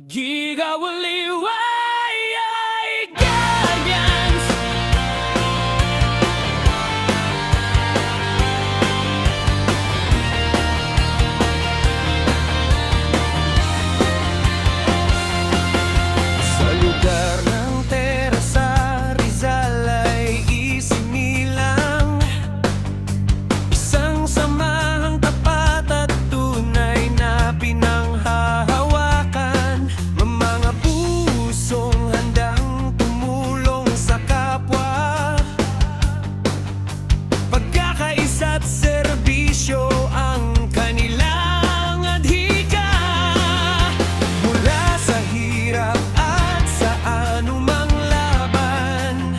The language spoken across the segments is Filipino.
Gigawaliway ay guardians. Sa lugar ng Terasa, Rizal ay isinilang isang samahang tapat at tunay na pinanghahawakan. Mga pusong handang tumulong sa kapwa, pagkakaisa't serbisyo ang kanilang adhika. Mula sa hirap at sa anumang laban,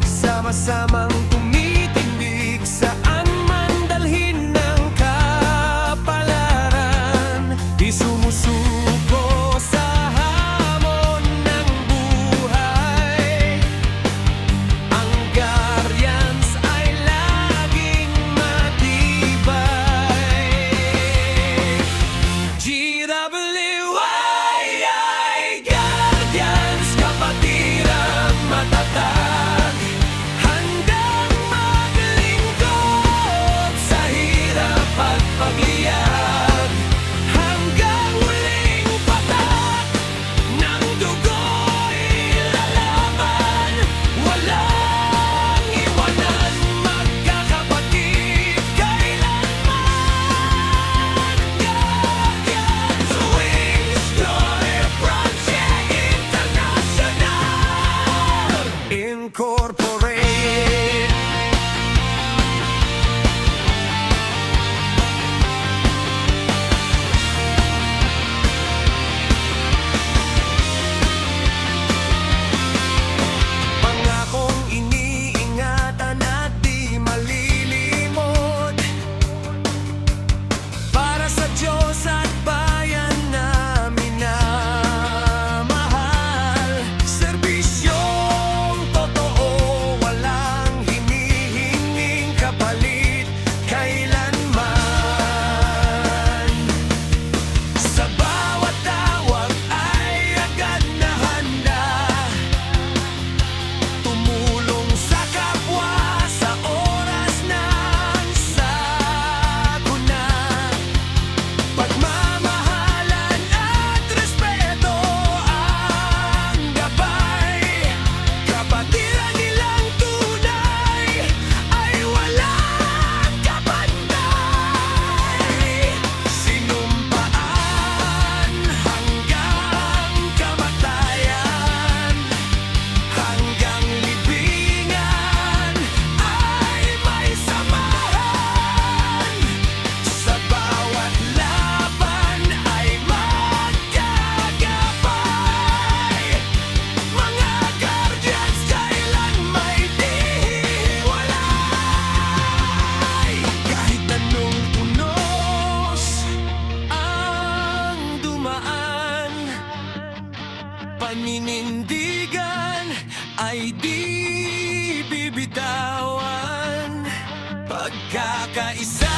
sama-samang tumitindig saan man dalhin ng kapalaran. Di sumusuko sa hamon ng buhay, ang guardians ay laging matibay. GWY ay guardians, kapatirang matatag, handang maglingkod sa hirap at pagliyag. Hanggang huling patak ng dugo'y lalaban, walang iwanan, magkakapatid kailanman. Guardians Wings Joy Project International Incorporated. Pangakong iniingatan at di malilimot, para sa Diyos at bayan namin na mahal. Serbisyong totoo, walang hinihinging kapalit kailanman. Sa bawat tawag ay agad na handa, tumulong sa kapwa sa oras ng sakuna. Pagmamahalan at respeto ang gabay, kapatiran nilang tunay ay walang kapantay. Sinumpaan hanggang kamatayan, hanggang libingan ay may samahan. Sa bawat laban ay magkagabay, mga guardians kailan may di hiwalay. Kahit anong unos ang dumaan, paninindigan ay di bibitawan. Pagkakaisa